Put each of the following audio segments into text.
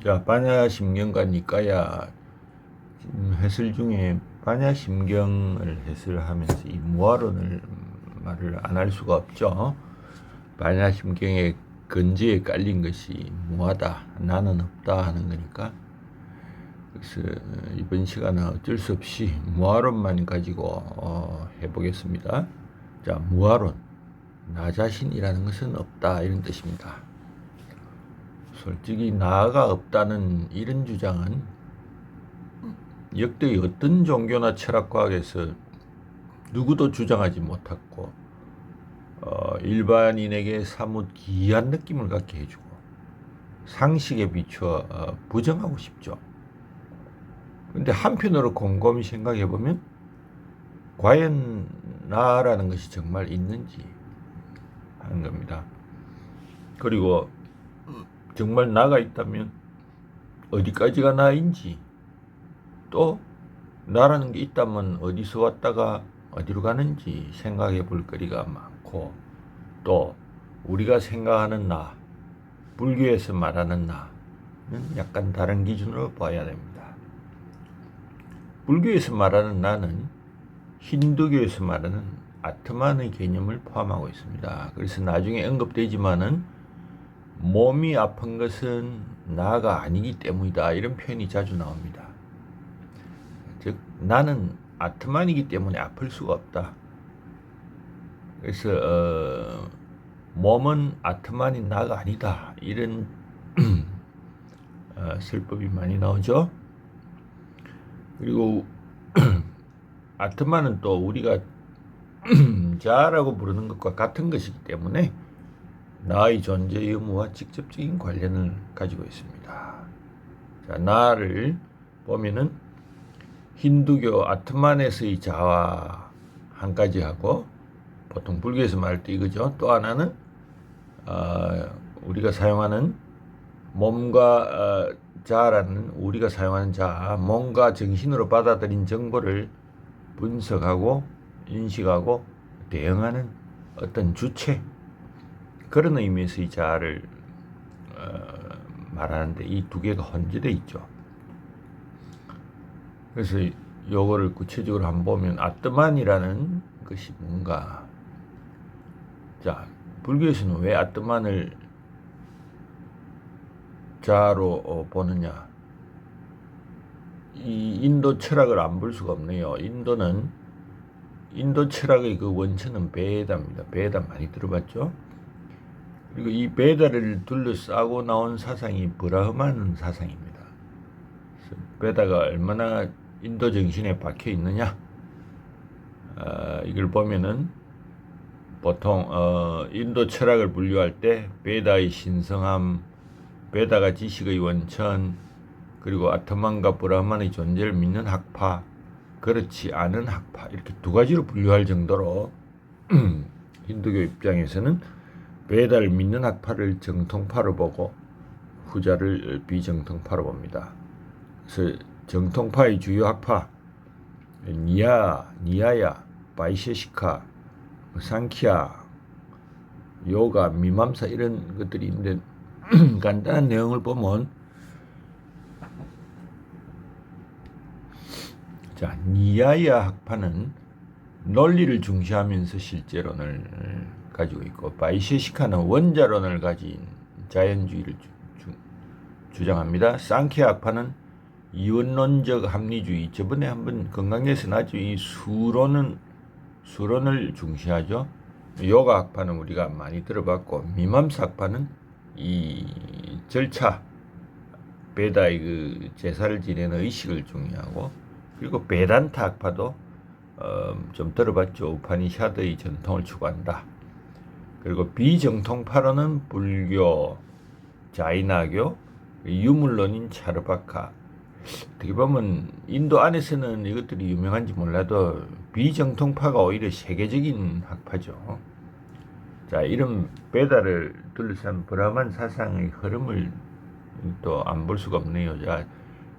자, 반야심경과 니까야 해설 중에 반야심경을 해설하면서 이 무아론을 말을 안 할 수가 없죠. 반야심경의 근저에 깔린 것이 무하다, 나는 없다 하는 거니까. 그래서 이번 시간은 어쩔 수 없이 무아론만 가지고 해보겠습니다. 자, 무아론, 나 자신이라는 것은 없다, 이런 뜻입니다. 솔직히 나가 없다는 이런 주장은 역대 어떤 종교나 철학과학에서 누구도 주장하지 못했고 일반인에게 사뭇 기이한 느낌을 갖게 해주고 상식에 비추어 부정하고 싶죠. 근데 한편으로 곰곰이 생각해보면 과연 나라는 것이 정말 있는지 하는 겁니다. 그리고 정말 나가 있다면 어디까지가 나인지, 또 나라는 게 있다면 어디서 왔다가 어디로 가는지 생각해 볼 거리가 많고, 또 우리가 생각하는 나, 불교에서 말하는 나는 약간 다른 기준으로 봐야 됩니다. 불교에서 말하는 나는 힌두교에서 말하는 아트만의 개념을 포함하고 있습니다. 그래서 나중에 언급되지만은 몸이 아픈 것은 나가 아니기 때문이다, 이런 표현이 자주 나옵니다. 즉 나는 아트만이기 때문에 아플 수가 없다. 그래서 몸은 아트만인 나가 아니다, 이런 설법이 많이 나오죠. 그리고 아트만은 또 우리가 자라고 부르는 것과 같은 것이기 때문에 나의 존재 의무와 직접적인 관련을 가지고 있습니다. 자, 나를 보면은 힌두교 아트만에서의 자아 한 가지 하고, 보통 불교에서 말할 때 이거죠. 또 하나는 우리가 사용하는 몸과 자아라는, 우리가 사용하는 자아, 몸과 정신으로 받아들인 정보를 분석하고 인식하고 대응하는 어떤 주체, 그런 의미에서 이 자아를 말하는데 이 두 개가 혼재되어 있죠. 그래서 요거를 구체적으로 한번 보면 아트만이라는 것이 뭔가. 자, 불교에서는 왜 아트만을 자아로 보느냐. 이 인도 철학을 안 볼 수가 없네요. 인도 철학의 그 원천은 베다입니다. 베다 많이 들어봤죠? 그리고 이 베다를 둘러싸고 나온 사상이 브라흐만 사상입니다. 베다가 얼마나 인도 정신에 박혀 있느냐, 이걸 보면은 보통 인도 철학을 분류할 때 베다의 신성함, 베다가 지식의 원천, 그리고 아트만과 브라흐만의 존재를 믿는 학파, 그렇지 않은 학파, 이렇게 두 가지로 분류할 정도로 힌두교 입장에서는 베다를 믿는 학파를 정통파로 보고 후자를 비정통파로 봅니다. 그래서 정통파의 주요 학파 니아야, 바이셰시카, 상키아, 요가, 미맘사, 이런 것들이 있는데 간단한 내용을 보면, 자, 니아야 학파는 논리를 중시하면서 실제론을 가지고 있고, 바이셰시카는 원자론을 가진 자연주의를 주장합니다. 상키아 학파는 이원론적 합리주의, 저번에 한번 건강에서 나죠. 이 수론을 중시하죠. 요가 학파는 우리가 많이 들어봤고, 미맘사 학파는 이 절차, 베다의 그 제사를 지내는 의식을 중요하고, 그리고 베단타 학파도 좀 들어봤죠. 우파니샤드의 전통을 추구한다. 그리고 비정통파로는 불교, 자이나교, 유물론인 차르바카. 어떻게 보면 인도 안에서는 이것들이 유명한지 몰라도 비정통파가 오히려 세계적인 학파죠. 자, 이런 베다를 둘러싼 브라만 사상의 흐름을 또 안 볼 수가 없네요. 자,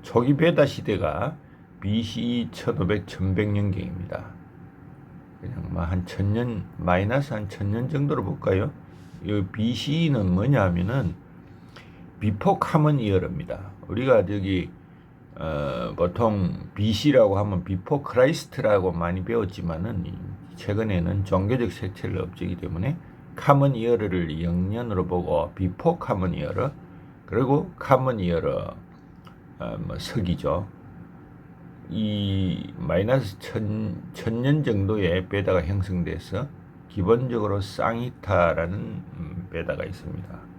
초기 베다 시대가 BC 1500, 1100년경입니다. 그냥 한 1000년, 마이너스 한 1000년 정도로 볼까요? 이 BC는 뭐냐 하면은 비포 카먼 이어러입니다. 우리가 저기 보통 BC라고 하면 비포 크라이스트라고 많이 배웠지만은 최근에는 종교적 색채를 없애기 때문에 카먼 이어러를 영년으로 보고 비포 카먼 이어러, 그리고 카먼 이어러 서기죠. 이 마이너스 1000년 정도의 베다가 형성돼서 기본적으로 쌍이타라는 베다가 있습니다.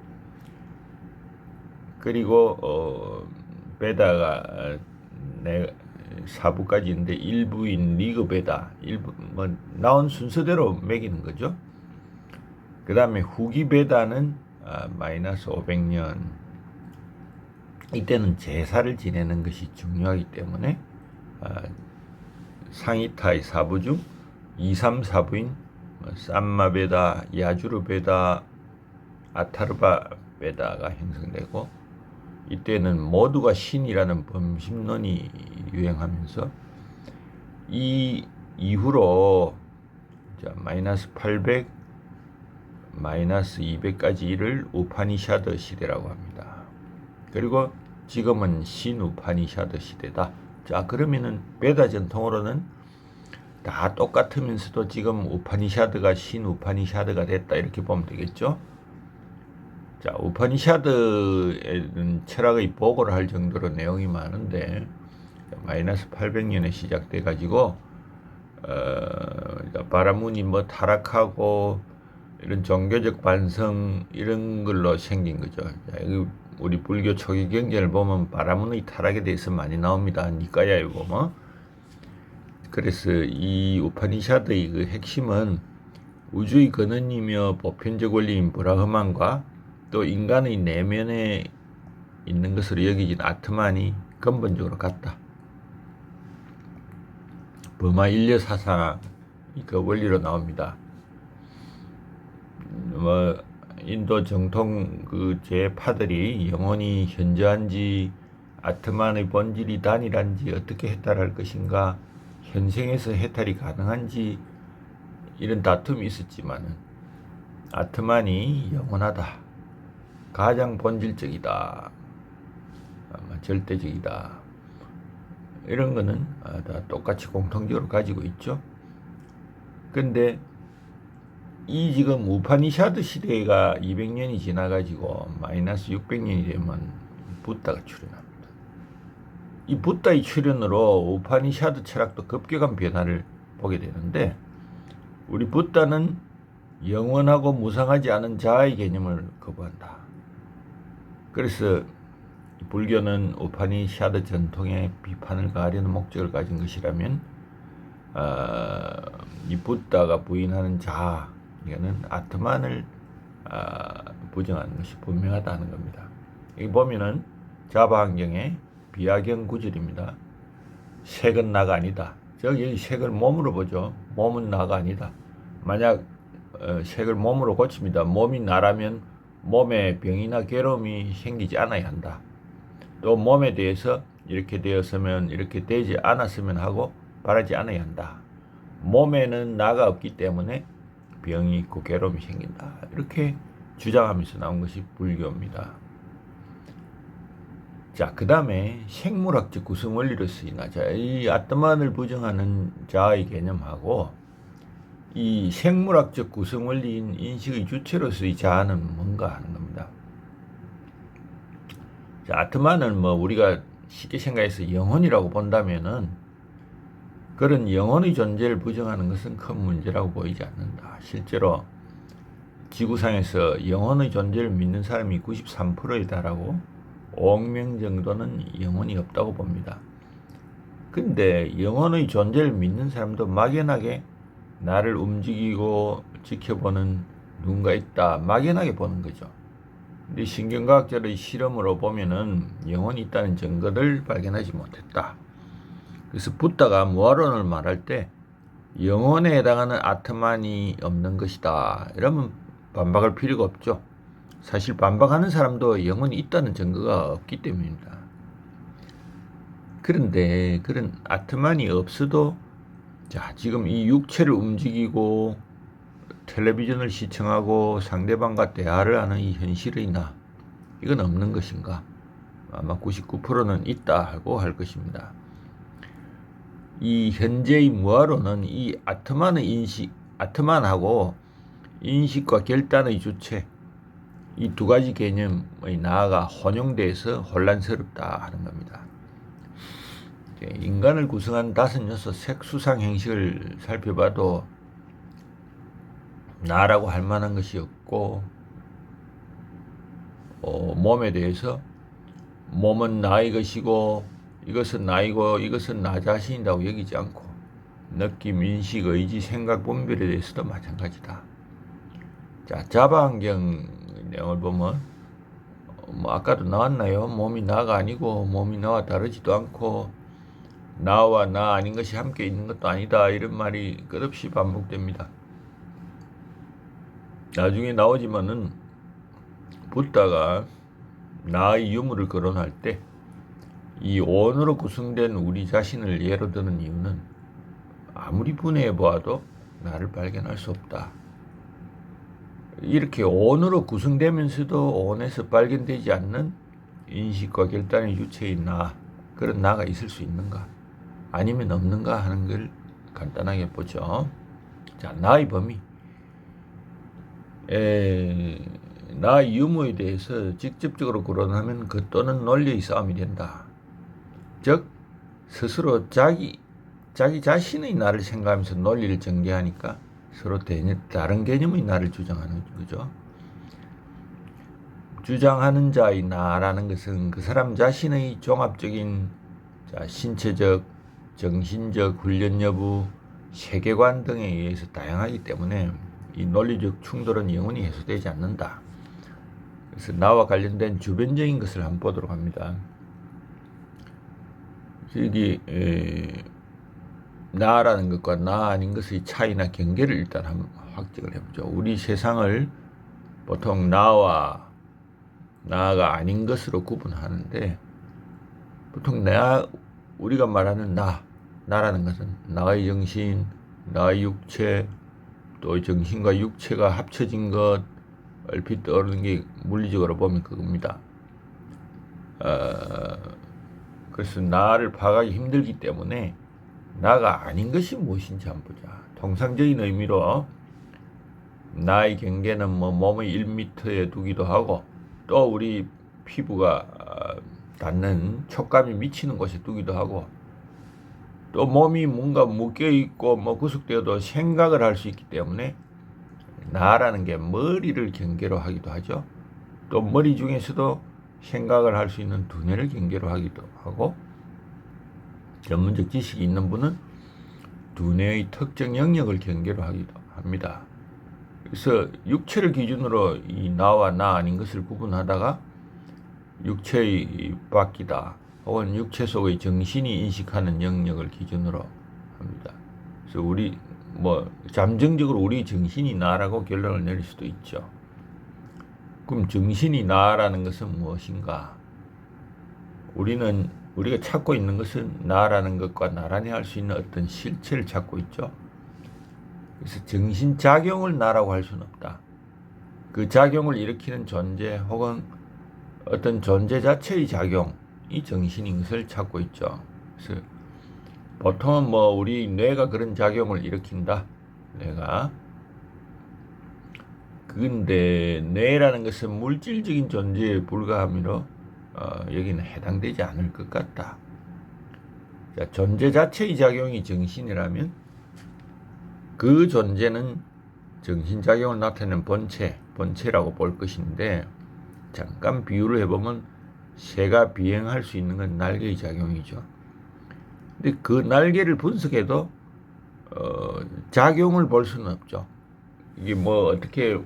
그리고 베다가 4부까지 있는데 1부인 리그 베다, 나온 순서대로 매기는 거죠. 그 다음에 후기 베다는 마이너스 500년, 이때는 제사를 지내는 것이 중요하기 때문에 상이타의 4부 중 2, 3, 4부인 삼마베다, 야주르베다, 아타르바 베다가 형성되고, 이때는 모두가 신이라는 범심론이 유행하면서 이 이후로 마이너스 800, 마이너스 200까지를 우파니샤드 시대라고 합니다. 그리고 지금은 신우파니샤드 시대다. 자, 그러면은 베다 전통으로는 다 똑같으면서도 지금 우파니샤드가 신우파니샤드가 됐다, 이렇게 보면 되겠죠. 자, 우파니샤드에는 철학의 보고를 할 정도로 내용이 많은데 마이너스 800년에 시작돼 가지고 바라문이 뭐 타락하고 이런 종교적 반성 이런 걸로 생긴 거죠. 자, 우리 불교 초기 경전을 보면 바라문의 타락에 대해서 많이 나옵니다. 니까야에 보면. 그래서 이 우파니샤드의 그 핵심은 우주의 근원이며 보편적 원리인 브라흐만과 또 인간의 내면에 있는 것으로 여겨진 아트만이 근본적으로 같다. 버마 인려 사상 그 원리로 나옵니다. 뭐 인도 정통 그 제파들이 영혼이 현저한지 아트만의 본질이 단일한지 어떻게 해탈할 것인가, 현생에서 해탈이 가능한지 이런 다툼이 있었지만은 아트만이 영원하다, 가장 본질적이다, 절대적이다, 이런 거는 다 똑같이 공통적으로 가지고 있죠. 근데 이 지금 우파니샤드 시대가 200년이 지나가지고 마이너스 600년이 되면 붓다가 출현합니다. 이 붓다의 출현으로 우파니샤드 철학도 급격한 변화를 보게 되는데, 우리 붓다는 영원하고 무상하지 않은 자아의 개념을 거부한다. 그래서 불교는 우파니샤드 전통에 비판을 가하려는 목적을 가진 것이라면 이 붓다가 부인하는 자아, 이거는 아트만을 부정하는 것이 분명하다는 겁니다. 여기 보면은 자바환경의 비하경 구절입니다. 색은 나가 아니다. 저기 색을 몸으로 보죠. 몸은 나가 아니다. 만약 색을 몸으로 고칩니다. 몸이 나라면 몸에 병이나 괴로움이 생기지 않아야 한다. 또 몸에 대해서 이렇게 되었으면, 이렇게 되지 않았으면 하고 바라지 않아야 한다. 몸에는 나가 없기 때문에 병이 있고 괴로움이 생긴다. 이렇게 주장하면서 나온 것이 불교입니다. 자, 그 다음에 생물학적 구성 원리로 쓰이나, 자, 이 아트만을 부정하는 자아의 개념하고 이 생물학적 구성 원리인 인식의 주체로서의 자아는 뭔가 하는 겁니다. 자, 아트만은 뭐 우리가 쉽게 생각해서 영혼이라고 본다면은 그런 영혼의 존재를 부정하는 것은 큰 문제라고 보이지 않는다. 실제로 지구상에서 영혼의 존재를 믿는 사람이 93%에 달하고 5억 명 정도는 영혼이 없다고 봅니다. 근데 영혼의 존재를 믿는 사람도 막연하게 나를 움직이고 지켜보는 누군가 있다, 막연하게 보는 거죠. 근데 신경과학자의 실험으로 보면은 영혼이 있다는 증거를 발견하지 못했다. 그래서 붓다가 무아론을 말할 때 영혼에 해당하는 아트만이 없는 것이다, 이러면 반박할 필요가 없죠. 사실 반박하는 사람도 영혼이 있다는 증거가 없기 때문입니다. 그런데 그런 아트만이 없어도, 자, 지금 이 육체를 움직이고 텔레비전을 시청하고 상대방과 대화를 하는 이 현실의 나, 이건 없는 것인가? 아마 99%는 있다 하고 할 것입니다. 이 현재의 무아로는 이 아트만하고 인식과 결단의 주체, 이 두 가지 개념의 나아가 혼용돼서 혼란스럽다 하는 겁니다. 인간을 구성한 5, 6 색수상 형식을 살펴봐도 나라고 할 만한 것이 없고, 몸에 대해서 몸은 나의 것이고 이것은 나이고 이것은 나 자신이라고 여기지 않고, 느낌, 인식, 의지, 생각, 분별에 대해서도 마찬가지다. 자, 자바 환경 내용을 보면 아까도 나왔나요? 몸이 나가 아니고 몸이 나와 다르지도 않고 나와 나 아닌 것이 함께 있는 것도 아니다, 이런 말이 끝없이 반복됩니다. 나중에 나오지만은 붓다가 나의 유무를 거론할 때 이 온으로 구성된 우리 자신을 예로 드는 이유는 아무리 분해해 보아도 나를 발견할 수 없다. 이렇게 온으로 구성되면서도 온에서 발견되지 않는 인식과 결단의 주체인 나, 그런 나가 있을 수 있는가? 아니면 없는가 하는 걸 간단하게 보죠. 자, 나의 범위. 나의 유무에 대해서 직접적으로 거론하면 그 또는 논리의 싸움이 된다. 즉 스스로 자기 자신의 나를 생각하면서 논리를 전개하니까 서로 다른 개념의 나를 주장하는 거죠. 주장하는 자의 나라는 것은 그 사람 자신의 종합적인 신체적, 정신적, 훈련 여부, 세계관 등에 의해서 다양하기 때문에 이 논리적 충돌은 영원히 해소되지 않는다. 그래서 나와 관련된 주변적인 것을 한번 보도록 합니다. 여기 나라는 것과 나 아닌 것의 차이나 경계를 일단 한번 확정을 해보죠. 우리 세상을 보통 나와 나가 아닌 것으로 구분하는데, 보통 우리가 말하는 나라는 것은 나의 정신, 나의 육체, 또 정신과 육체가 합쳐진 것, 얼핏 떠오르는 게 물리적으로 보면 그겁니다. 그래서 나를 파악하기 힘들기 때문에 나가 아닌 것이 무엇인지 한번 보자. 통상적인 의미로 나의 경계는 몸의 1m에 두기도 하고, 또 우리 피부가 닿는 촉감이 미치는 곳에 두기도 하고, 또 몸이 뭔가 묶여있고 구속되어도 생각을 할 수 있기 때문에 나라는 게 머리를 경계로 하기도 하죠. 또 머리 중에서도 생각을 할 수 있는 두뇌를 경계로 하기도 하고, 전문적 지식이 있는 분은 두뇌의 특정 영역을 경계로 하기도 합니다. 그래서 육체를 기준으로 이 나와 나 아닌 것을 구분하다가 육체의 밖이다, 혹은 육체 속의 정신이 인식하는 영역을 기준으로 합니다. 그래서 우리 잠정적으로 우리 정신이 나라고 결론을 내릴 수도 있죠. 그럼 정신이 나라는 것은 무엇인가? 우리가 찾고 있는 것은 나라는 것과 나란히 할 수 있는 어떤 실체를 찾고 있죠. 그래서 정신작용을 나라고 할 수는 없다. 그 작용을 일으키는 존재 혹은 어떤 존재 자체의 작용이 정신인 것을 찾고 있죠. 그래서 보통은 우리 뇌가 그런 작용을 일으킨다. 그런데 뇌라는 것은 물질적인 존재에 불과하므로 여기는 해당되지 않을 것 같다. 자, 존재 자체의 작용이 정신이라면 그 존재는 정신작용을 나타내는 본체라고 볼 것인데, 잠깐 비유를 해보면 새가 비행할 수 있는 건 날개의 작용이죠. 근데 그 날개를 분석해도 작용을 볼 수는 없죠. 이게 어떻게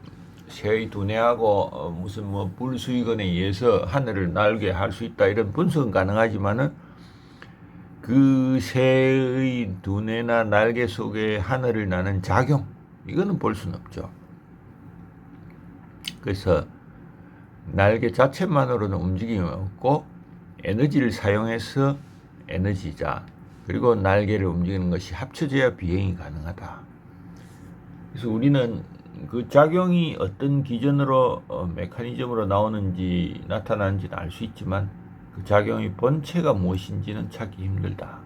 새의 두뇌하고 무슨 불수의건에 의해서 하늘을 날게 할 수 있다, 이런 분석은 가능하지만은 그 새의 두뇌나 날개 속에 하늘을 나는 작용, 이거는 볼 수는 없죠. 그래서 날개 자체만으로는 움직임이 없고 에너지를 사용해서 에너지자, 그리고 날개를 움직이는 것이 합쳐져야 비행이 가능하다. 그래서 우리는 그 작용이 어떤 기전으로 메커니즘으로 나타나는지는 알 수 있지만 그 작용의 본체가 무엇인지는 찾기 힘들다.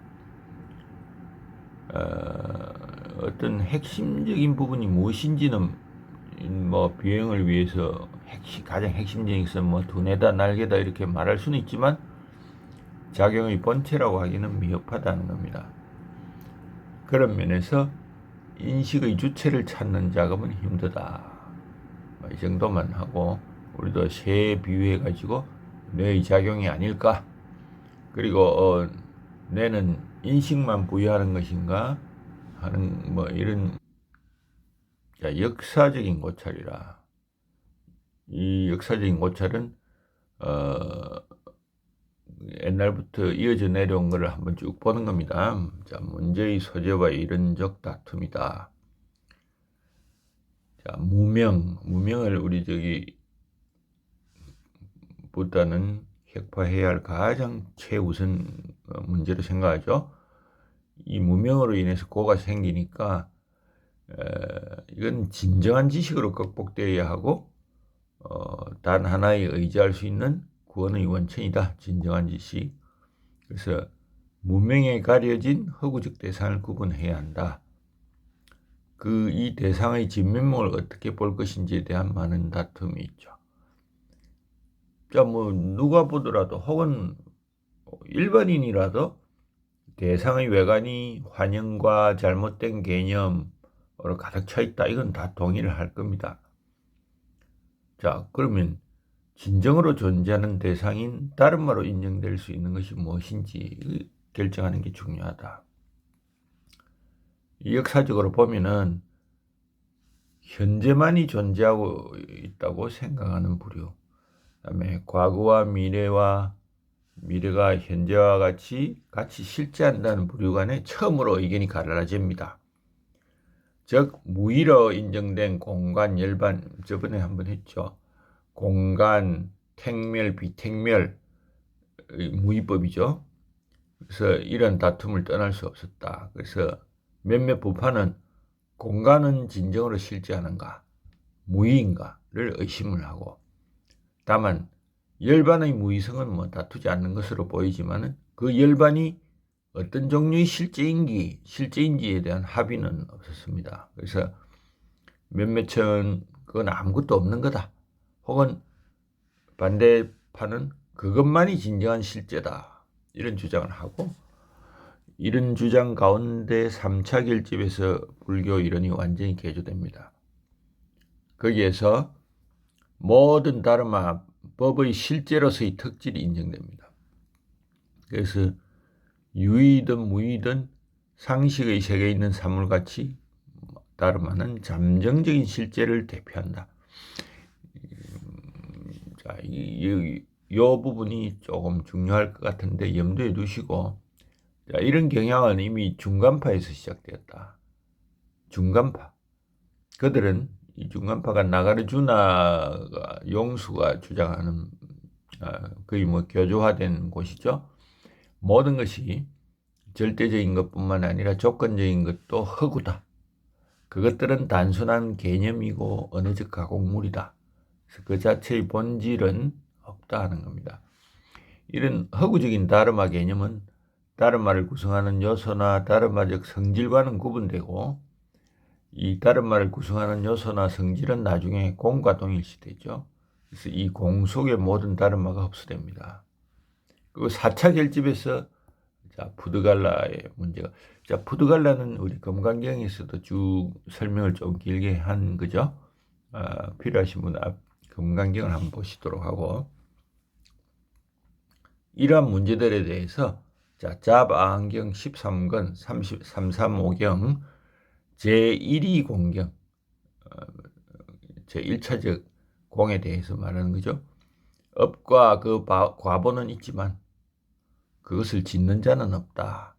어떤 핵심적인 부분이 무엇인지는 뭐 비행을 위해서 가장 핵심적인 것은 뭐 두뇌다 날개다 이렇게 말할 수는 있지만 작용의 본체라고 하기는 미흡하다는 겁니다. 그런 면에서 인식의 주체를 찾는 작업은 힘들다. 이 정도만 하고 우리도 새에 비유해 가지고 뇌의 작용이 아닐까. 그리고 뇌는 인식만 부여하는 것인가 하는 뭐 이런 역사적인 고찰이라. 이 역사적인 고찰은 옛날부터 이어져 내려온 것을 한번 쭉 보는 겁니다. 자, 문제의 소재와 이론적 다툼이다. 자, 무명을 우리 보다는 획파해야 할 가장 최우선 문제로 생각하죠. 이 무명으로 인해서 고가 생기니까 이건 진정한 지식으로 극복되어야 하고 단 하나에 의지할 수 있는 구원의 원천이다. 진정한 지식. 그래서 무명에 가려진 허구적 대상을 구분해야 한다. 이 대상의 진면목을 어떻게 볼 것인지에 대한 많은 다툼이 있죠. 자, 뭐 누가 보더라도 혹은 일반인이라도 대상의 외관이 환영과 잘못된 개념으로 가득 차 있다. 이건 다 동의를 할 겁니다. 자, 그러면 진정으로 존재하는 대상인 다른 말로 인정될 수 있는 것이 무엇인지 결정하는 게 중요하다. 역사적으로 보면은 현재만이 존재하고 있다고 생각하는 부류, 그다음에 과거와 미래가 현재와 같이 실제한다는 부류 간에 처음으로 의견이 갈라집니다. 즉 무의로 인정된 공간 열반, 저번에 한번 했죠. 공간, 택멸, 비택멸 무의법이죠. 그래서 이런 다툼을 떠날 수 없었다. 그래서 몇몇 부파는 공간은 진정으로 실제하는가, 무의인가를 의심을 하고, 다만 열반의 무의성은 뭐 다투지 않는 것으로 보이지만은 그 열반이 어떤 종류의 실제인지에 대한 합의는 없었습니다. 그래서 몇몇은 그건 아무것도 없는 거다. 혹은 반대파는 그것만이 진정한 실제다. 이런 주장을 하고, 이런 주장 가운데 3차 결집에서 불교 이론이 완전히 개조됩니다. 거기에서 모든 다르마, 법의 실제로서의 특질이 인정됩니다. 그래서 유의든 무의든 상식의 세계에 있는 사물같이 다르마는 잠정적인 실제를 대표한다. 자, 이 부분이 조금 중요할 것 같은데 염두에 두시고, 자, 이런 경향은 이미 중간파에서 시작되었다. 중간파. 그들은 이 중간파가 나가르주나가 용수가 주장하는 거의 뭐 교조화된 곳이죠. 모든 것이 절대적인 것뿐만 아니라 조건적인 것도 허구다. 그것들은 단순한 개념이고 언어적 가공물이다. 그래서 그 자체의 본질은 없다 하는 겁니다. 이런 허구적인 다르마 개념은 다르마를 구성하는 요소나 다르마적 성질과는 구분되고, 이 다르마를 구성하는 요소나 성질은 나중에 공과 동일시되죠. 그래서 이 공 속의 모든 다르마가 흡수됩니다. 그리고 4차 결집에서 푸드갈라의 문제가, 푸드갈라는 우리 검강경에서도 쭉 설명을 좀 길게 한 거죠. 필요하신 분은 검강경을 한번 보시도록 하고, 이러한 문제들에 대해서 자바안경 13권 335경 제1위 공경, 제1차적 공에 대해서 말하는 거죠. 업과 그 과보는 있지만 그것을 짓는 자는 없다.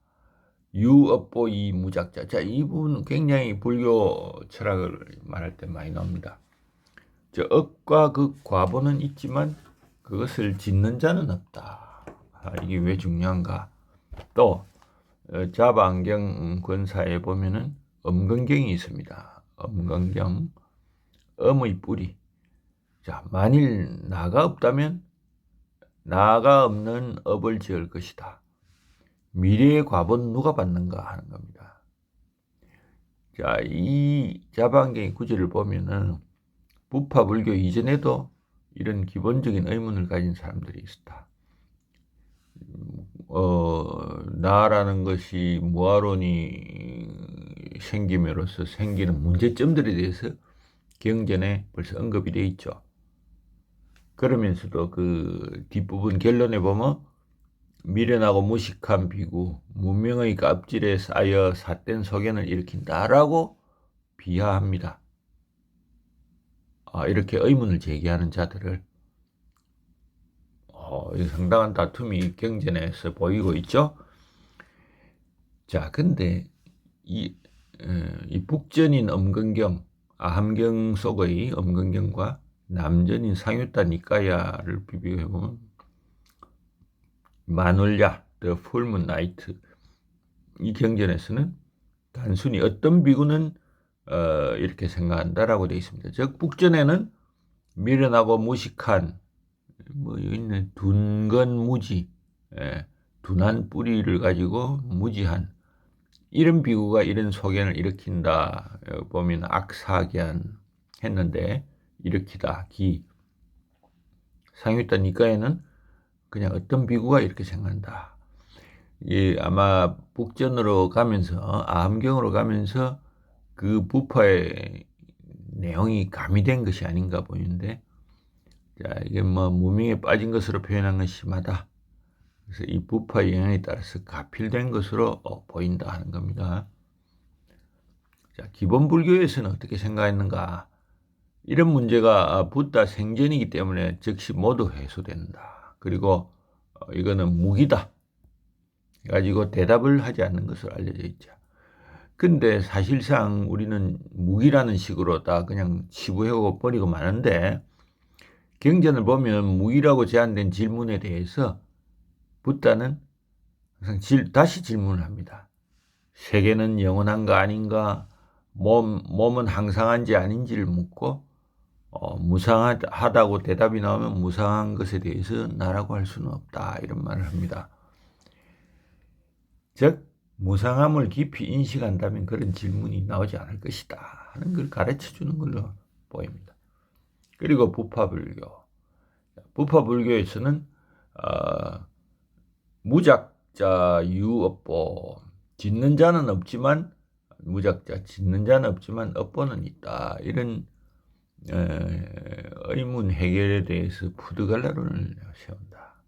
유업보 이무작자. 자, 이 부분은 굉장히 불교 철학을 말할 때 많이 나옵니다. 업과 그 과보는 있지만 그것을 짓는 자는 없다. 이게 왜 중요한가? 또 자바안경 권사에 보면은 엄건경이 있습니다. 엄건경 엄의 뿌리. 자, 만일 나가 없다면 나가 없는 업을 지을 것이다. 미래의 과보는 누가 받는가 하는 겁니다. 자, 이 자방경의 구절을 보면은 부파 불교 이전에도 이런 기본적인 의문을 가진 사람들이 있었다. 나라는 것이 무아론이 생김으로써 생기는 문제점들에 대해서 경전에 벌써 언급이 되어 있죠. 그러면서도 그 뒷부분 결론에 보면 미련하고 무식한 비구, 문명의 껍질에 쌓여 삿된 소견을 일으킨다라고 비하합니다. 이렇게 의문을 제기하는 자들을 상당한 다툼이 경전에서 보이고 있죠. 자, 근데 이 북전인 엄건경, 아함경 속의 엄건경과 남전인 상유타 니까야를 비교해보면 마놀야, The Full Moon Night 이 경전에서는 단순히 어떤 비구는 이렇게 생각한다라고 되어 있습니다. 즉 북전에는 미련하고 무식한 있는 둔건무지, 둔한 뿌리를 가지고 무지한 이런 비구가 이런 소견을 일으킨다. 보면 악사견 했는데 일으키다 기. 상유타 니까에는 그냥 어떤 비구가 이렇게 생각한다. 아마 북전으로 가면서 아함경으로 가면서 그 부파의 내용이 가미된 것이 아닌가 보이는데, 자, 이게 무명에 빠진 것으로 표현한 건 심하다. 그래서 이 부파의 영향에 따라서 가필된 것으로 보인다 하는 겁니다. 자, 기본 불교에서는 어떻게 생각했는가? 이런 문제가 붓다 생전이기 때문에 즉시 모두 해소된다. 그리고 이거는 무기다. 가지고 대답을 하지 않는 것으로 알려져 있죠. 근데 사실상 우리는 무기라는 식으로 다 그냥 치부하고 버리고 마는데, 경전을 보면 무기라고 제한된 질문에 대해서 붓다는 항상 다시 질문을 합니다. 세계는 영원한가 아닌가, 몸은 항상한지 아닌지를 묻고, 무상하다고 대답이 나오면 무상한 것에 대해서 나라고 할 수는 없다, 이런 말을 합니다. 즉 무상함을 깊이 인식한다면 그런 질문이 나오지 않을 것이다 하는 걸 가르쳐주는 걸로 보입니다. 그리고 부파불교에서는 무작자 유업보, 짓는 자는 없지만 무작자, 짓는 자는 없지만 업보는 있다. 이런 의문 해결에 대해서 푸드갈라론을 세운다.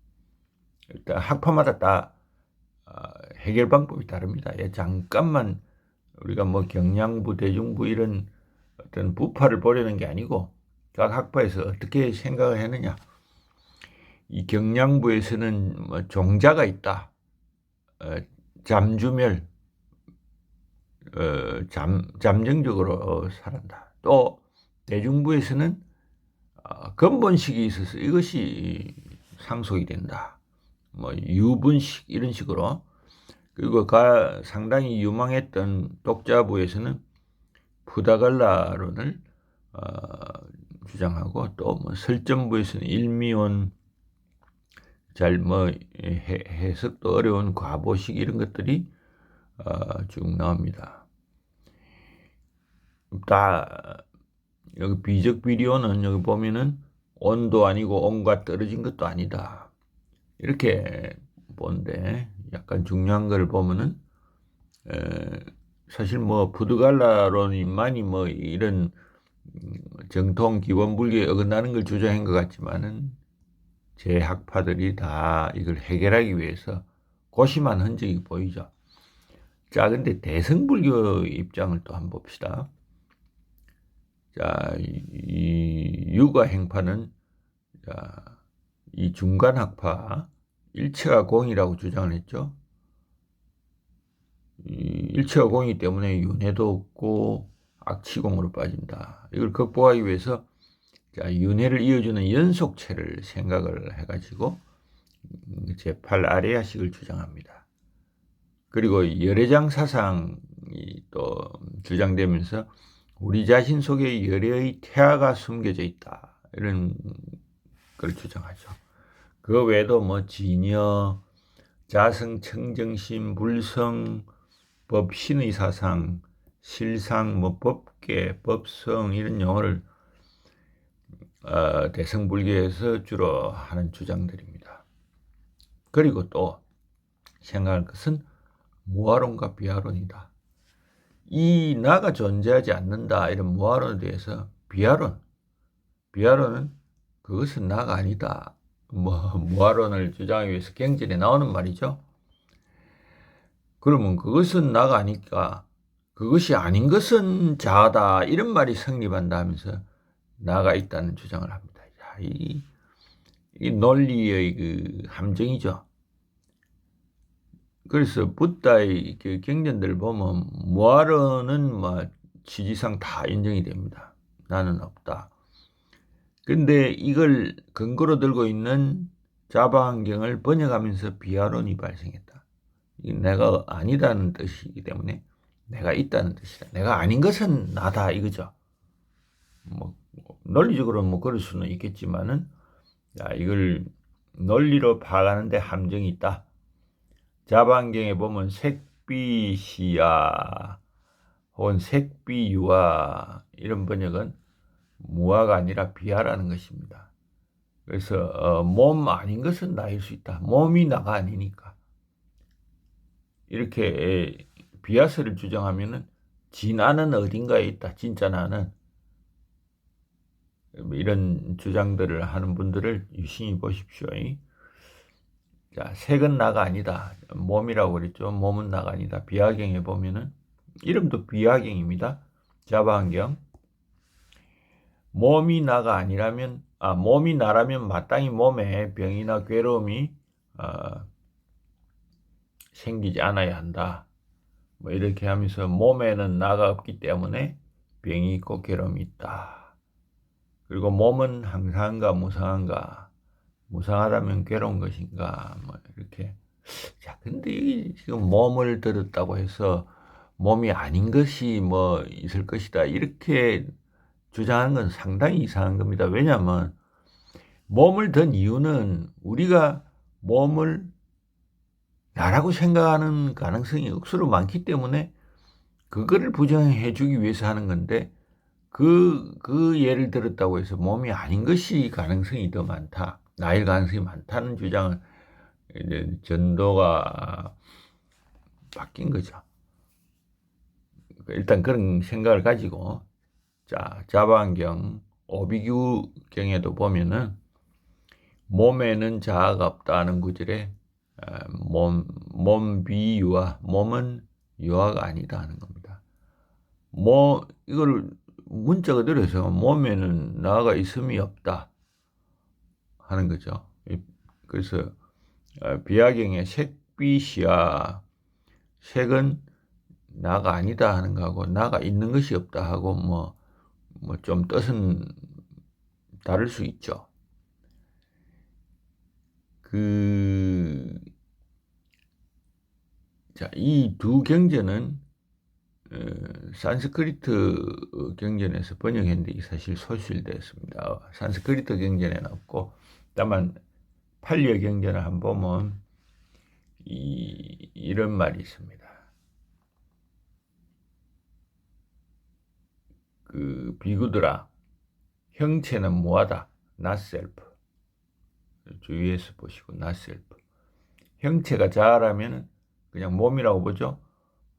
일단 학파마다 다 해결 방법이 다릅니다. 잠깐만 우리가 경량부, 대중부 이런 어떤 부파를 보려는 게 아니고 각 학파에서 어떻게 생각을 했느냐. 이 경량부에서는 종자가 있다. 잠주멸, 잠정적으로 살았다. 또 대중부에서는 근본식이 있어서 이것이 상속이 된다. 유분식 이런 식으로. 그리고 상당히 유망했던 독자부에서는 푸다갈라론을 주장하고, 또 설전부에서는 일미원, 해석도 어려운 과보식 이런 것들이 쭉 나옵니다. 여기 비적비리오는 여기 보면은 온도 아니고 온과 떨어진 것도 아니다. 이렇게 보는데 약간 중요한 걸 보면은 사실 푸드갈라론만이 이런 정통 기본 불교에 어긋나는 걸 주장한 것 같지만은 제 학파들이 다 이걸 해결하기 위해서 고심한 흔적이 보이죠. 자, 근데 대승불교 입장을 또 한번 봅시다. 자, 이 유가행파는 이 중간학파 일체가 공이라고 주장을 했죠. 일체가 공이기 때문에 윤회도 없고 악치공으로 빠진다. 이걸 극복하기 위해서 윤회를 이어주는 연속체를 생각을 해가지고 제8 아레야식을 주장합니다. 그리고 열애장 사상이 또 주장되면서 우리 자신 속에 열의 태아가 숨겨져 있다. 이런 걸 주장하죠. 그 외에도 뭐 진여, 자성, 청정심, 불성, 법신의 사상, 실상, 뭐 법계, 법성 이런 용어를 대승불교에서 주로 하는 주장들입니다. 그리고 또 생각할 것은 무아론과 비아론이다. 이 나가 존재하지 않는다 이런 무아론에 대해서 비아론은 그것은 나가 아니다. 뭐 무아론을 주장하기 위해서 경전에 나오는 말이죠. 그러면 그것은 나가 아니까 그것이 아닌 것은 자아다 이런 말이 성립한다 하면서 나가 있다는 주장을 합니다. 자, 이 논리의 그 함정이죠. 그래서 붓다의 그 경전들 보면 무아론은 뭐 취지상 다 인정이 됩니다. 나는 없다. 근데 이걸 근거로 들고 있는 자바안경을 번역하면서 비아론이 발생했다. 내가 아니다는 뜻이기 때문에 내가 있다는 뜻이다. 내가 아닌 것은 나다 이거죠. 뭐 논리적으로는 뭐 그럴 수는 있겠지만은 이걸 논리로 파악하는데 함정이 있다. 자반경에 보면 색비시야 혹은 색비유아 이런 번역은 무아가 아니라 비아라는 것입니다. 그래서 몸 아닌 것은 나일 수 있다. 몸이 나가 아니니까. 이렇게 비아설을 주장하면은 진아는 어딘가에 있다. 진짜 나는 이런 주장들을 하는 분들을 유심히 보십시오. 자, 색은 나가 아니다. 몸이라고 그랬죠. 몸은 나가 아니다. 비아경에 보면은 이름도 비아경입니다. 자바안경. 몸이 나가 아니라면 몸이 나라면 마땅히 몸에 병이나 괴로움이 생기지 않아야 한다. 뭐 이렇게 하면서 몸에는 나가 없기 때문에 병이 있고 괴로움이 있다. 그리고 몸은 항상한가 무상한가? 무상하다면 괴로운 것인가? 뭐 이렇게. 자, 근데 지금 몸을 들었다고 해서 몸이 아닌 것이 뭐 있을 것이다. 이렇게 주장하는 건 상당히 이상한 겁니다. 왜냐하면 몸을 든 이유는 우리가 몸을 나라고 생각하는 가능성이 억수로 많기 때문에 그거를 부정해 주기 위해서 하는 건데 그 예를 들었다고 해서 몸이 아닌 것이 가능성이 더 많다. 나일 가능성이 많다는 주장은 이제 전도가 바뀐 거죠. 일단 그런 생각을 가지고 자바안경 오비규경에도 보면은 몸에는 자아가 없다는 구절에 몸비유아 몸은 유아가 아니다 하는 겁니다. 이걸 문자 그대로 해서 몸에는 나가 있음이 없다 하는 거죠. 그래서 비아경의 색빛이야 색은 나가 아니다 하는 거하고 나가 있는 것이 없다 하고 뭐 좀 뜻은 다를 수 있죠. 이 두 경전은 산스크리트 경전에서 번역했는데 사실 소실되었습니다. 산스크리트 경전에는 없고 다만 팔려 경전을 한번 보면 이런 말이 있습니다. 그 비구들아, 형체는 무하다. not self. 주위에서 보시고 not self. 형체가 자아라면 그냥 몸이라고 보죠.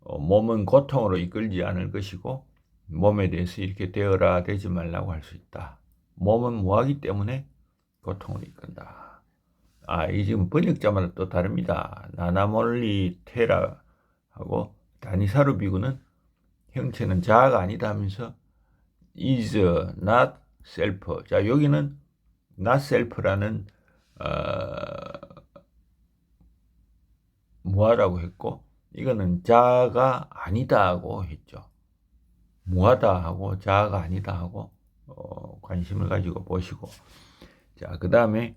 몸은 고통으로 이끌지 않을 것이고 몸에 대해서 이렇게 되어라 되지 말라고 할 수 있다. 몸은 무하기 때문에 고통으로 이끈다. 이 지금 번역자마다 또 다릅니다. 나나몰리 테라하고 다니사루 비구는 형체는 자아가 아니다 하면서 is not self. 자, 여기는 not self라는 무하라고 했고 이거는 자아가 아니다 하고 했죠. 무하다 하고 자아가 아니다 하고 관심을 가지고 보시고 자, 그 다음에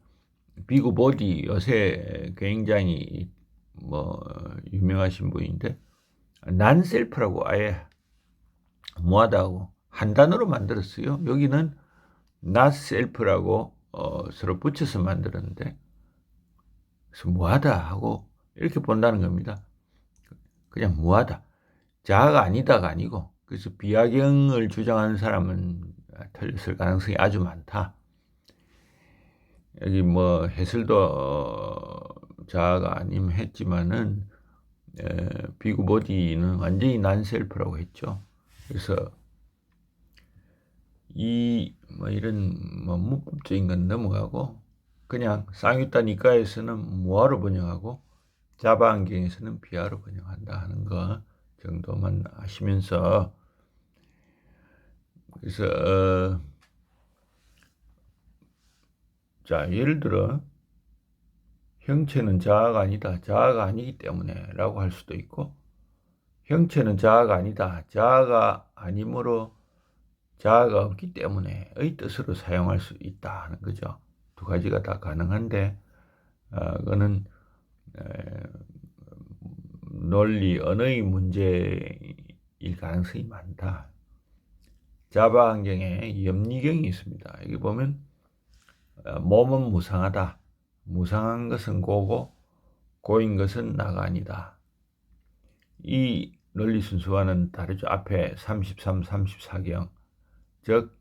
비구 보디 요새 굉장히 유명하신 분인데 난셀프라고 아예 무하다고 한 단어로 만들었어요. 여기는 not self라고 서로 붙여서 만들었는데, 그래서 무하다 하고 이렇게 본다는 겁니다. 그냥 무하다. 자아가 아니다가 아니고, 그래서 비하경을 주장하는 사람은 틀렸을 가능성이 아주 많다. 여기 뭐 해설도 자아가 아님 했지만은 비구 보디는 완전히 난셀프라고 했죠. 그래서 이런 문법적인 건 넘어가고 그냥 쌍유타 니까에서는 무아로 번역하고 자바 안경에서는 비아로 번역한다 하는 거 정도만 하시면서, 그래서 자, 예를 들어 형체는 자아가 아니다, 자아가 아니기 때문에 라고 할 수도 있고, 형체는 자아가 아니다, 자아가 아니므로 자아가 없기 때문에의 뜻으로 사용할 수 있다 하는 거죠. 두 가지가 다 가능한데 그거는 논리 언어의 문제일 가능성이 많다. 자바 안경에 염리경이 있습니다. 여기 보면 몸은 무상하다. 무상한 것은 고고 고인 것은 나가 아니다. 이 논리 순서와는 다르죠. 앞에 33, 34경. 즉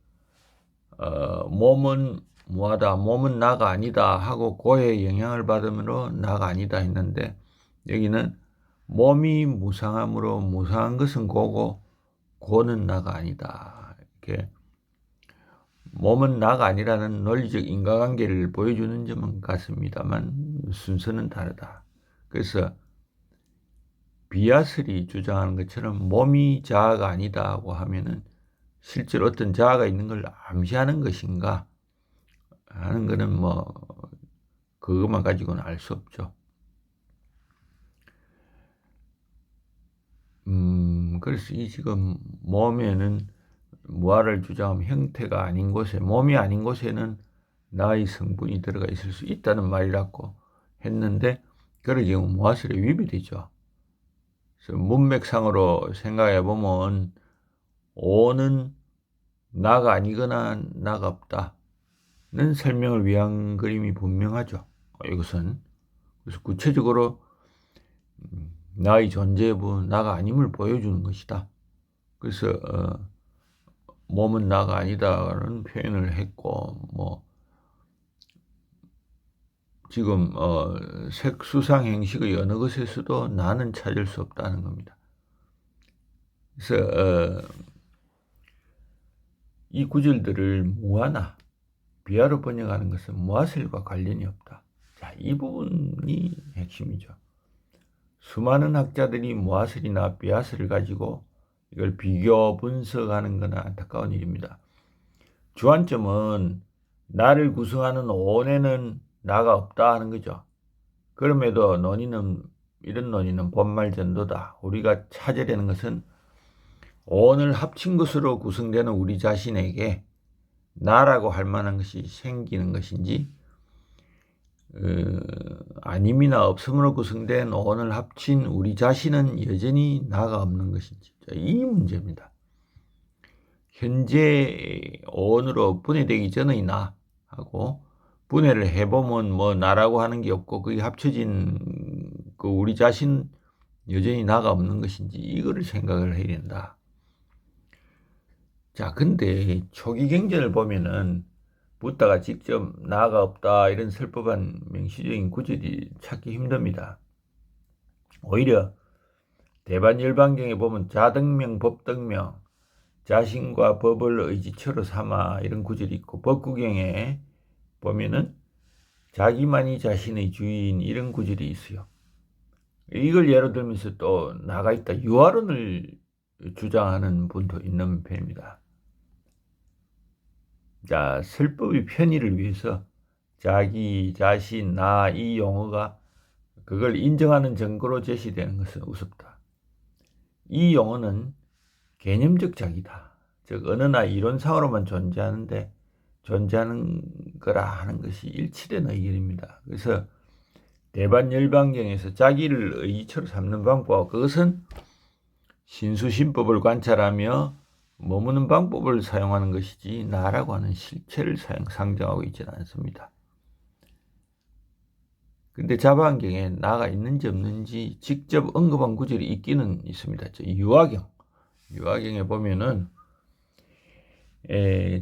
몸은 무하다, 몸은 나가 아니다 하고 고의 영향을 받으므로 나가 아니다 했는데, 여기는 몸이 무상함으로 무상한 것은 고고 고는 나가 아니다. 이렇게 몸은 나가 아니라는 논리적 인과관계를 보여주는 점은 같습니다만 순서는 다르다. 그래서 비아슬이 주장하는 것처럼 몸이 자아가 아니다고 하면은 실제로 어떤 자아가 있는 걸 암시하는 것인가 하는 거는 뭐 그것만 가지고는 알 수 없죠. 그래서 이 지금 몸에는 무아를 주장하면 형태가 아닌 곳에, 몸이 아닌 곳에는 나의 성분이 들어가 있을 수 있다는 말이라고 했는데, 그럴 경우 무아설에 위배되죠. 그래서 문맥상으로 생각해 보면 오는 나가 아니거나 나가 없다는 설명을 위한 그림이 분명하죠. 이것은 그래서 구체적으로 나의 존재부 나가 아님을 보여주는 것이다. 그래서 몸은 나가 아니다라는 표현을 했고, 뭐 지금 색수상 행식의 어느 것에서도 나는 찾을 수 없다는 겁니다. 그래서 이 구절들을 무아나 비아로 번역하는 것은 무아설과 관련이 없다. 자, 이 부분이 핵심이죠. 수많은 학자들이 무아설이나 비아설을 가지고 이걸 비교 분석하는 것은 안타까운 일입니다. 주안점은 나를 구성하는 온에는 나가 없다 하는 거죠. 그럼에도 이런 논의는 본말전도다. 우리가 찾으려는 것은 온을 합친 것으로 구성되는 우리 자신에게 나라고 할 만한 것이 생기는 것인지, 아님이나 없음으로 구성된 온을 합친 우리 자신은 여전히 나가 없는 것인지, 이 문제입니다. 현재 온으로 분해되기 전의 나하고 분해를 해보면 뭐 나라고 하는 게 없고 그게 합쳐진 그 우리 자신 여전히 나가 없는 것인지, 이거를 생각을 해야 된다. 자, 근데 초기 경전을 보면은 붓다가 직접 나가 없다 이런 설법한 명시적인 구절이 찾기 힘듭니다. 오히려 대반열반경에 보면 자등명, 법등명, 자신과 법을 의지처로 삼아 이런 구절이 있고, 법구경에 보면은 자기만이 자신의 주인 이런 구절이 있어요. 이걸 예로 들면서 또 나가 있다 유아론을 주장하는 분도 있는 편입니다. 자, 설법의 편의를 위해서 자기, 자신, 나 이 용어가 그걸 인정하는 증거로 제시되는 것은 우습다. 이 용어는 개념적 자기다. 즉 어느나 이론상으로만 존재하는 거라 하는 것이 일치된 의견입니다. 그래서 대반열반경에서 자기를 의지처로 삼는 방법, 그것은 신수신법을 관찰하며 머무는 방법을 사용하는 것이지 나라고 하는 실체를 상정하고 있지는 않습니다. 근데 자바안경에 나가 있는지 없는지 직접 언급한 구절이 있기는 있습니다. 유화경에 보면은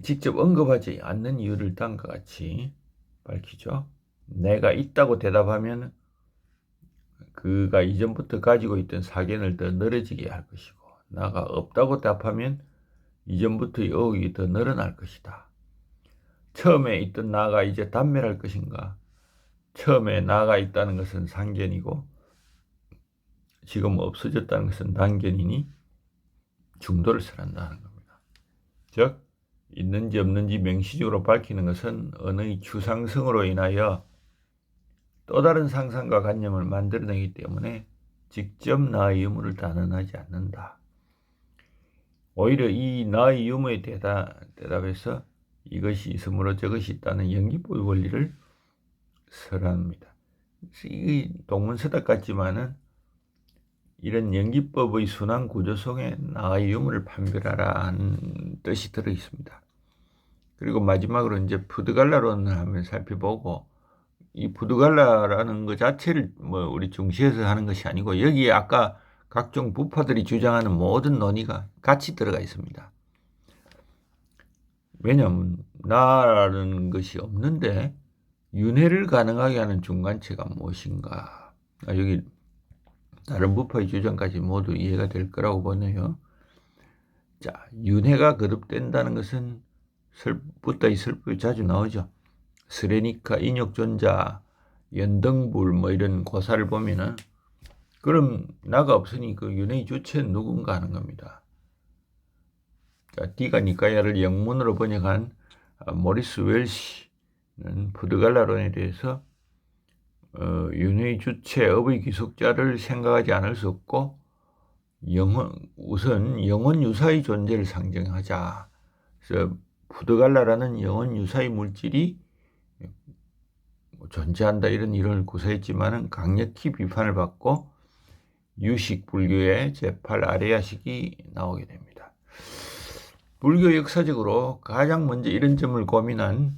직접 언급하지 않는 이유를 다음과 같이 밝히죠. 내가 있다고 대답하면 그가 이전부터 가지고 있던 사견을 더 늘어지게 할 것이고, 나가 없다고 답하면 이전부터의 의혹이 더 늘어날 것이다. 처음에 있던 나가 이제 단멸할 것인가? 처음에 나가 있다는 것은 상견이고 지금 없어졌다는 것은 단견이니 중도를 설한다는 겁니다. 즉 있는지 없는지 명시적으로 밝히는 것은 언어의 추상성으로 인하여 또 다른 상상과 관념을 만들어내기 때문에 직접 나의 유무를 단언하지 않는다. 오히려 이 나의 유무에 대답해서 이것이 있으므로 저것이 있다는 연기법의 원리를 설합니다. 이 동문서답 같지만은 이런 연기법의 순환 구조 속에 나의 유무를 판별하라 하는 뜻이 들어 있습니다. 그리고 마지막으로 이제 푸드갈라론을 한번 살펴보고, 이 푸드갈라라는 것 자체를 우리 중시해서 하는 것이 아니고 여기에 아까 각종 부파들이 주장하는 모든 논의가 같이 들어가 있습니다. 왜냐하면 나라는 것이 없는데 윤회를 가능하게 하는 중간체가 무엇인가? 여기 다른 부파의 주장까지 모두 이해가 될 거라고 보네요. 자, 윤회가 거듭된다는 것은 붓다의 설법이 자주 나오죠. 스레니카, 인욕존자, 연등불 이런 고사를 보면은 그럼 나가 없으니 그 윤회의 주체는 누군가 하는 겁니다. 자, 디가 니까야를 영문으로 번역한 모리스 웰시는 푸드갈라론에 대해서 윤회의 주체, 업의 귀속자를 생각하지 않을 수 없고 우선 영혼 유사의 존재를 상정하자. 그래서 푸드갈라라는 영혼 유사의 물질이 존재한다 이런 이론을 구사했지만은 강력히 비판을 받고 유식 불교의 제8 아레야식이 나오게 됩니다. 불교 역사적으로 가장 먼저 이런 점을 고민한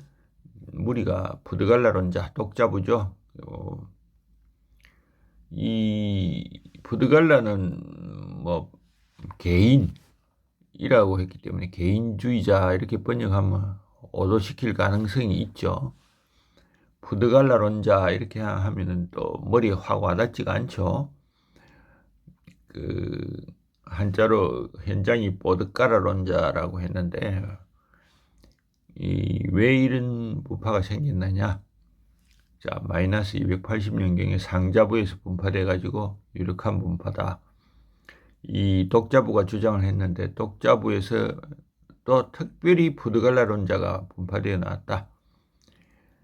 무리가 푸드갈라론자 독자부죠. 이 푸드갈라는 개인이라고 했기 때문에 개인주의자 이렇게 번역하면 오도시킬 가능성이 있죠. 푸드갈라론자 이렇게 하면은 또 머리에 확 와닿지가 않죠. 한자로 현장이 보드가라론자라고 했는데 왜 이런 부파가 생겼느냐? 자, 마이너스 280년경에 상자부에서 분파돼 가지고 유력한 분파다. 이 독자부가 주장을 했는데 독자부에서 또 특별히 푸드갈라론자가 분파되어 나왔다.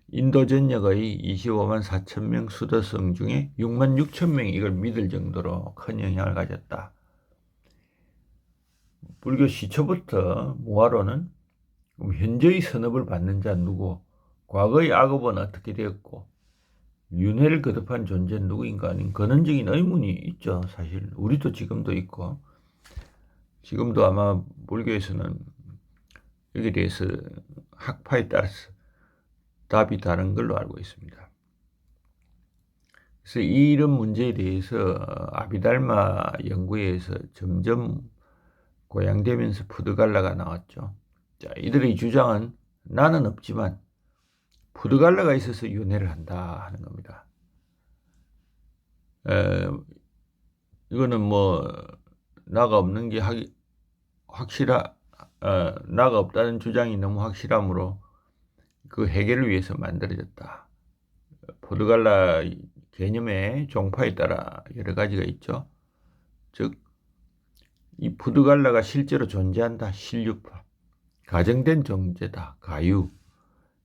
인도 전역의 25만 4천 명 수도성 중에 6만 6천 명이 이걸 믿을 정도로 큰 영향을 가졌다. 불교 시초부터 무화로는 현재의 선업을 받는 자 누구, 과거의 악업은 어떻게 되었고 윤회를 거듭한 존재는 누구인가 하는 근원적인 의문이 있죠. 사실 우리도 지금도 있고 지금도 아마 불교에서는 여기에 대해서 학파에 따라서 답이 다른 걸로 알고 있습니다. 그래서 이런 문제에 대해서 아비달마 연구에서 점점 고양되면서 푸드갈라가 나왔죠. 자, 이들의 주장은 나는 없지만 푸드갈라가 있어서 윤회를 한다 하는 겁니다. 이거는 나가 없는 게 나가 없다는 주장이 너무 확실하므로 그 해결을 위해서 만들어졌다. 푸드갈라 개념의 종파에 따라 여러 가지가 있죠. 즉, 이 푸드갈라가 실제로 존재한다. 실유파. 가정된 존재다. 가유.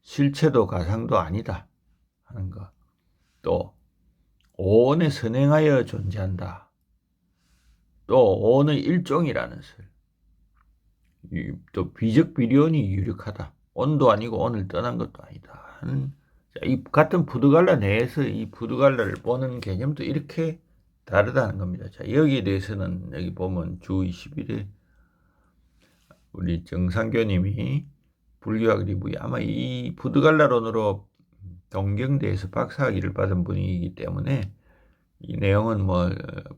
실체도 가상도 아니다. 하는 것. 또 오온에 선행하여 존재한다. 또 오온의 일종이라는 설. 또 비적비리온이 유력하다. 온도 아니고 온을 떠난 것도 아니다. 이 같은 푸드갈라 내에서 이 푸드갈라를 보는 개념도 이렇게 다르다는 겁니다. 자, 여기에 대해서는 여기 보면 주 20일에 우리 정상교님이 불교학 리뷰에 아마 이 부드갈라론으로 동경대에서 박사학위를 받은 분이기 때문에 이 내용은 뭐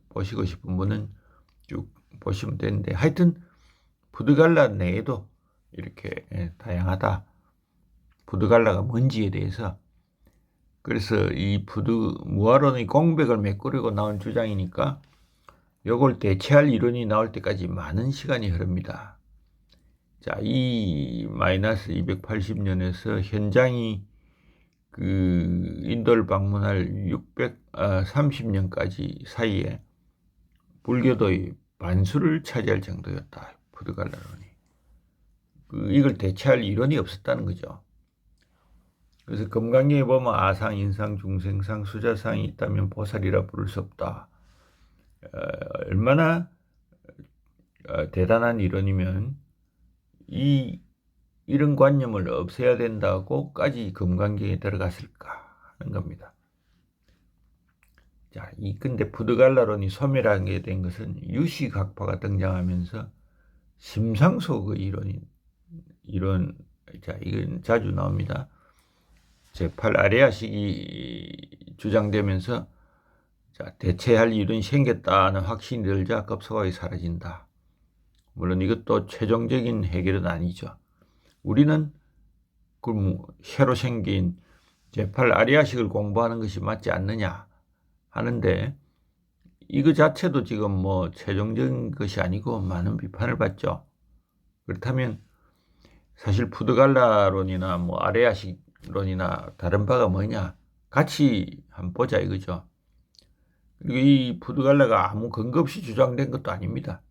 보시고 싶은 분은 쭉 보시면 되는데, 하여튼 부드갈라 내에도 이렇게 다양하다. 부드갈라가 뭔지에 대해서. 그래서 이 무아론의 공백을 메꾸려고 나온 주장이니까 요걸 대체할 이론이 나올 때까지 많은 시간이 흐릅니다. 자, 이 마이너스 280년에서 현장이 인도를 방문할 630년까지 사이에 불교도의 반수를 차지할 정도였다. 부드갈라론이. 이걸 대체할 이론이 없었다는 거죠. 그래서 금강경에 보면 아상, 인상, 중생상, 수자상이 있다면 보살이라 부를 수 없다. 얼마나 대단한 이론이면 이런 관념을 없애야 된다고까지 금강경에 들어갔을까 하는 겁니다. 자, 근데 부드갈라론이 소멸하게 된 것은 유시각파가 등장하면서 심상소 이론, 자, 이건 자주 나옵니다. 제8 아레아식이 주장되면서, 자, 대체할 이론이 생겼다는 확신이 들자 급속하게 사라진다. 물론 이것도 최종적인 해결은 아니죠. 우리는 새로 생긴 제8 아리아식을 공부하는 것이 맞지 않느냐 하는데, 이거 자체도 지금 뭐 최종적인 것이 아니고 많은 비판을 받죠. 그렇다면 사실 부드갈라론이나 뭐 아레아식론이나 다른 바가 뭐냐, 같이 한번 보자 이거죠. 그리고 이 부드갈라가 아무 근거 없이 주장된 것도 아닙니다.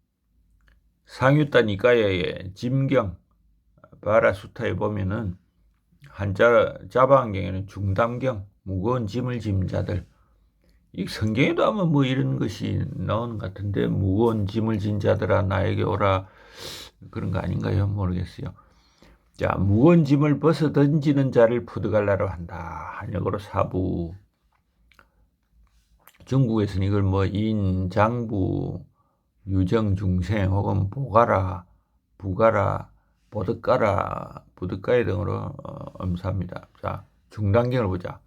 상유타 니까야의 짐경 바라수타에 보면은 자바 한경에는 중담경, 무거운 짐을 짐 자들, 이 성경에도 아마 뭐 이런 것이 나오는 것 같은데, 무거운 짐을 진 자들아 나에게 오라, 그런 거 아닌가요? 모르겠어요. 자, 무거운 짐을 벗어 던지는 자를 부드갈라로 한다. 한역으로 사부. 중국에서는 이걸 뭐 인장부, 유정중생 혹은 보가라, 부가라, 보드가라, 부드가이 등으로 엄사합니다. 자, 중단경을 보자.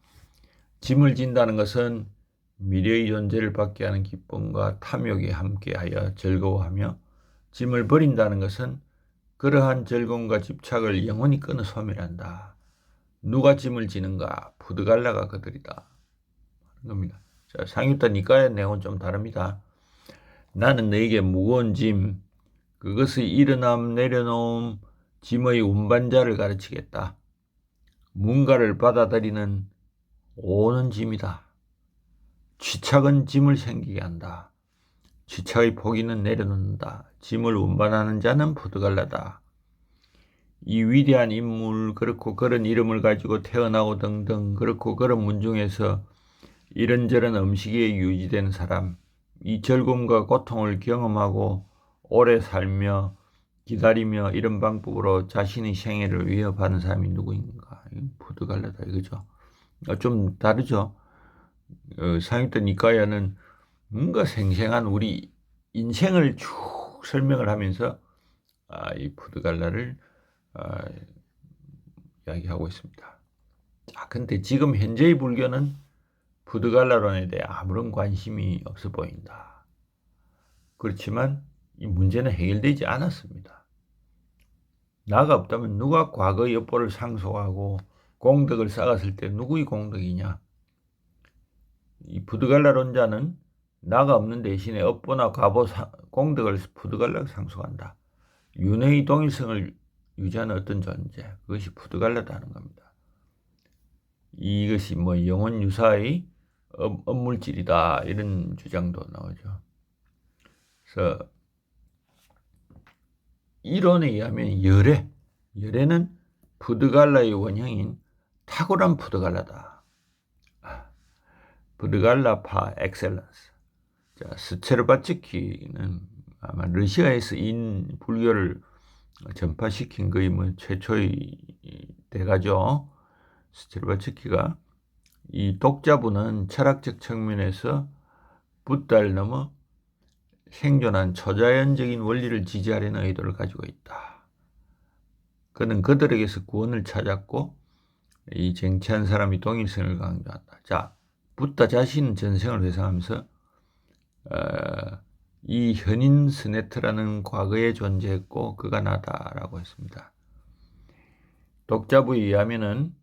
짐을 진다는 것은 미래의 존재를 받게 하는 기쁨과 탐욕이 함께하여 즐거워하며, 짐을 버린다는 것은 그러한 즐거움과 집착을 영원히 끊어 소멸한다. 누가 짐을 지는가? 부드갈라가 그들이다. 하는 겁니다. 자, 상유타 니까의 내용은 좀 다릅니다. 나는 너에게 무거운 짐, 그것의 일어남 내려놓음, 짐의 운반자를 가르치겠다. 뭔가를 받아들이는 오는 짐이다. 취착은 짐을 생기게 한다. 취착의 포기는 내려놓는다. 짐을 운반하는 자는 부드갈라다. 이 위대한 인물, 그렇고 그런 이름을 가지고 태어나고 등등, 그렇고 그런 문중에서 이런저런 음식에 유지된 사람, 이 즐거움과 고통을 경험하고 오래 살며 기다리며 이런 방법으로 자신의 생애를 위협하는 사람이 누구인가? 부드갈라다 이거죠. 좀 다르죠. 상유타 니까야는 뭔가 생생한 우리 인생을 쭉 설명을 하면서 이 부드갈라를 이야기하고 있습니다. 자, 근데 지금 현재의 불교는 부드갈라론에 대해 아무런 관심이 없어 보인다. 그렇지만 이 문제는 해결되지 않았습니다. 나가 없다면 누가 과거의 업보를 상속하고 공덕을 쌓았을 때 누구의 공덕이냐? 이 부드갈라론자는 나가 없는 대신에 업보나 과보 공덕을 부드갈라가 상속한다. 윤회의 동일성을 유지하는 어떤 존재, 그것이 부드갈라다는 겁니다. 이것이 뭐 영혼 유사의 업물질이다, 이런 주장도 나오죠. 그래서 이론에 의하면 열애는 부드갈라의 원형인 탁월한 부드갈라다. 부드갈라파 엑셀런스. 자, 스체르바츠키는 아마 러시아에서 불교를 전파시킨 거의 뭐 최초의 대가죠. 스체르바츠키가 이 독자부는 철학적 측면에서 붓다를 넘어 생존한 초자연적인 원리를 지지하려는 의도를 가지고 있다. 그는 그들에게서 구원을 찾았고 이 쟁취한 사람이 동일성을 강조한다. 자, 붓다 자신은 전생을 회상하면서 이 현인 스네트라는 과거에 존재했고 그가 나다라고 했습니다. 독자부에 의하면은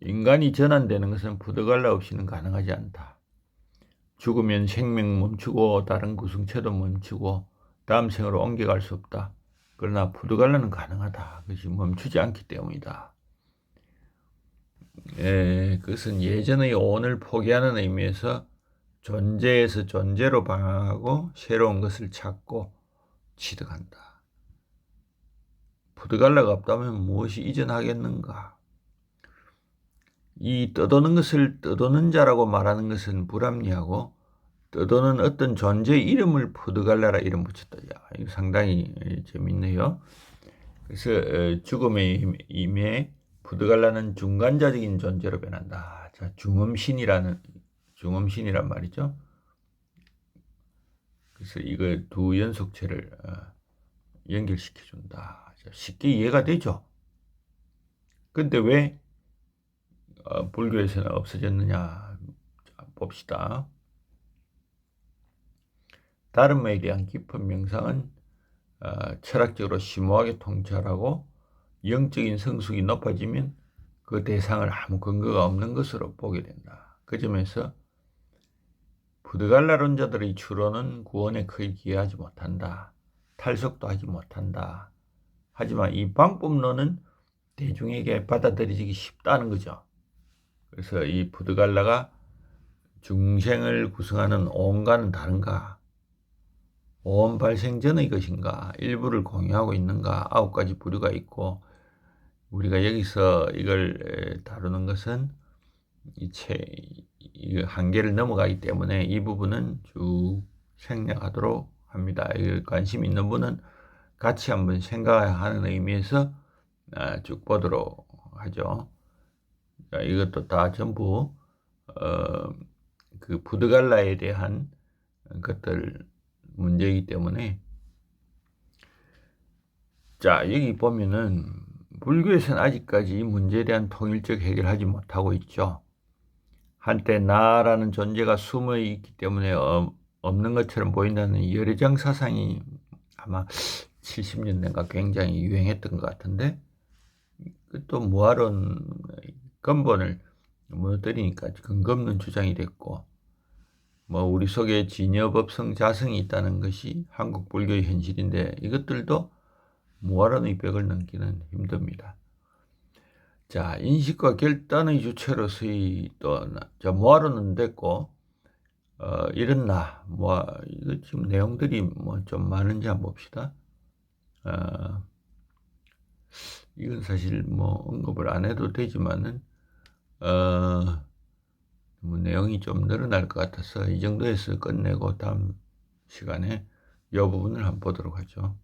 인간이 전환되는 것은 푸드갈라 없이는 가능하지 않다. 죽으면 생명 멈추고 다른 구성체도 멈추고 다음 생으로 옮겨갈 수 없다. 그러나 푸드갈라는 가능하다. 그것이 멈추지 않기 때문이다. 그것은 예전의 오늘 포기하는 의미에서 존재에서 존재로 방황하고 새로운 것을 찾고 취득한다. 푸드갈라가 없다면 무엇이 이전하겠는가? 이 떠도는 것을 떠도는 자라고 말하는 것은 불합리하고 떠도는 어떤 존재의 이름을 푸드갈라라 이름 붙였다. 야, 이거 상당히 재밌네요. 그래서 죽음의 임에 푸드갈라는 중간자적인 존재로 변한다. 자, 중음신이란 말이죠. 그래서 이거 두 연속체를 연결시켜준다. 쉽게 이해가 되죠. 근데 왜 불교에서는 없어졌느냐 봅시다. 다름에 대한 깊은 명상은 철학적으로 심오하게 통찰하고 영적인 성숙이 높아지면 그 대상을 아무 근거가 없는 것으로 보게 된다. 그 점에서 푸드갈라론자들의 추론은 구원에 거의 기여하지 못한다. 탈속도 하지 못한다. 하지만 이 방법론은 대중에게 받아들이기 쉽다는 거죠. 그래서 이 푸드갈라가 중생을 구성하는 오음과는 다른가? 오음 발생 전의 것인가? 일부를 공유하고 있는가? 9가지 부류가 있고 우리가 여기서 이걸 다루는 것은 이 한계를 넘어가기 때문에 이 부분은 쭉 생략하도록 합니다. 관심 있는 분은 같이 한번 생각하는 의미에서 쭉 보도록 하죠. 자, 이것도 다 전부 그 푸드갈라에 대한 것들 문제이기 때문에 자, 여기 보면은 불교에서는 아직까지 이 문제에 대한 통일적 해결하지 못하고 있죠. 한때 나라는 존재가 숨어 있기 때문에 없는 것처럼 보인다는 열애장 사상이 아마 70년대가 굉장히 유행했던 것 같은데 또 무아론 근본을 무너뜨리니까 근거 없는 주장이 됐고 뭐 우리 속에 진여법성 자성이 있다는 것이 한국 불교의 현실인데 이것들도 무아론의 벽을 넘기는 힘듭니다. 자, 인식과 결단의 주체로서의 또 무아론은 됐고 이런 이거 지금 내용들이 뭐 좀 많은지 한번 봅시다. 이건 사실 뭐 언급을 안 해도 되지만은 뭐 내용이 좀 늘어날 것 같아서 이 정도에서 끝내고 다음 시간에 이 부분을 한번 보도록 하죠.